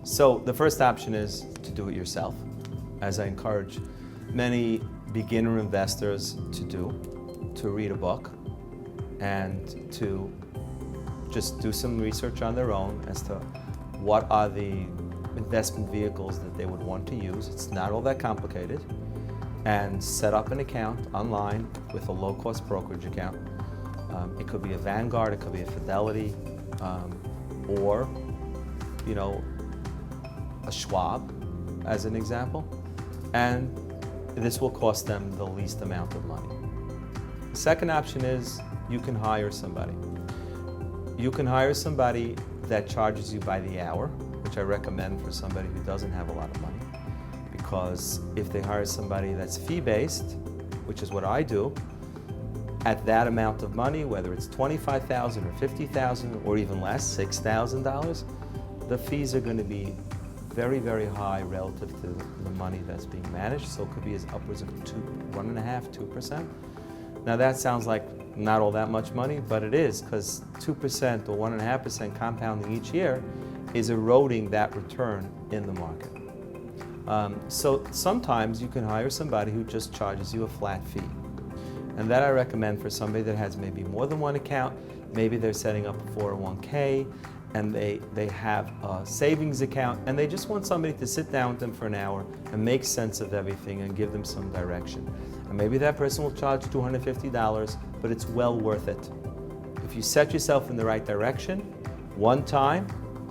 So the first option is to do it yourself, as I encourage many beginner investors to do, to read a book and to just do some research on their own as to what are the investment vehicles that they would want to use. It's not all that complicated. And set up an account online with a low-cost brokerage account. It could be a Vanguard, it could be a Fidelity, or a Schwab, as an example. And this will cost them the least amount of money. The second option is you can hire somebody. You can hire somebody that charges you by the hour, which I recommend for somebody who doesn't have a lot of money. Because if they hire somebody that's fee-based, which is what I do, at that amount of money, whether it's $25,000 or $50,000 or even less, $6,000, the fees are going to be very, very high relative to the money that's being managed. So it could be as upwards of 1.5%, 2%. Now that sounds like not all that much money, but it is, because 2% or 1.5% compounding each year is eroding that return in the market. So sometimes you can hire somebody who just charges you a flat fee. And that I recommend for somebody that has maybe more than one account. Maybe they're setting up a 401k and they have a savings account and they just want somebody to sit down with them for an hour and make sense of everything and give them some direction. And maybe that person will charge $250, but it's well worth it. If you set yourself in the right direction, one time,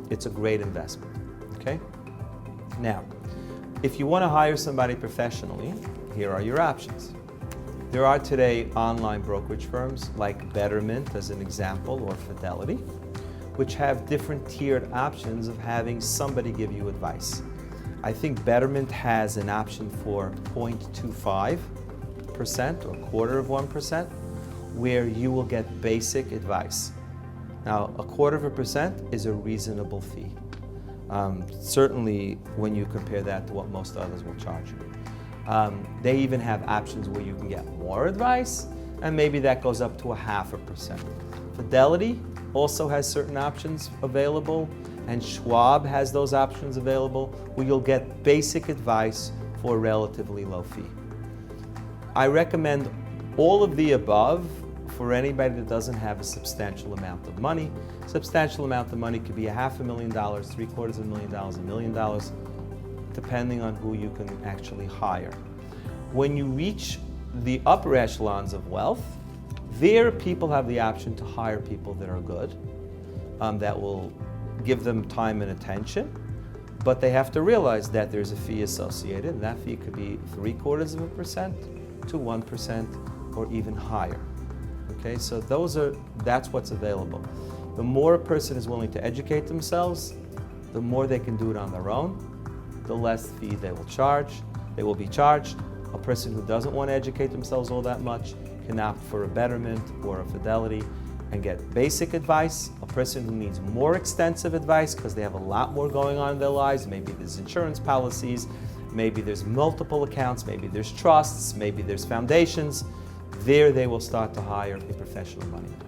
it's a great investment, okay? Now, if you want to hire somebody professionally, here are your options. There are today online brokerage firms like Betterment, as an example, or Fidelity, which have different tiered options of having somebody give you advice. I think Betterment has an option for 0.25% or 1/4%, where you will get basic advice. Now, 1/4% is a reasonable fee. Certainly when you compare that to what most others will charge you. They even have options where you can get more advice, and maybe that goes up to 0.5%. Fidelity also has certain options available, and Schwab has those options available where you'll get basic advice for a relatively low fee. I recommend all of the above for anybody that doesn't have a substantial amount of money. Substantial amount of money could be $500,000, $750,000, $1 million, depending on who you can actually hire. When you reach the upper echelons of wealth, there people have the option to hire people that are good, that will give them time and attention, but they have to realize that there's a fee associated, and that fee could be 0.75% to 1% or even higher. Okay, so that's what's available. The more a person is willing to educate themselves, the more they can do it on their own, the less fee they will be charged. A person who doesn't want to educate themselves all that much can opt for a Betterment or a Fidelity and get basic advice. A person who needs more extensive advice because they have a lot more going on in their lives, maybe there's insurance policies, maybe there's multiple accounts, maybe there's trusts, maybe there's foundations, there they will start to hire a professional money manager.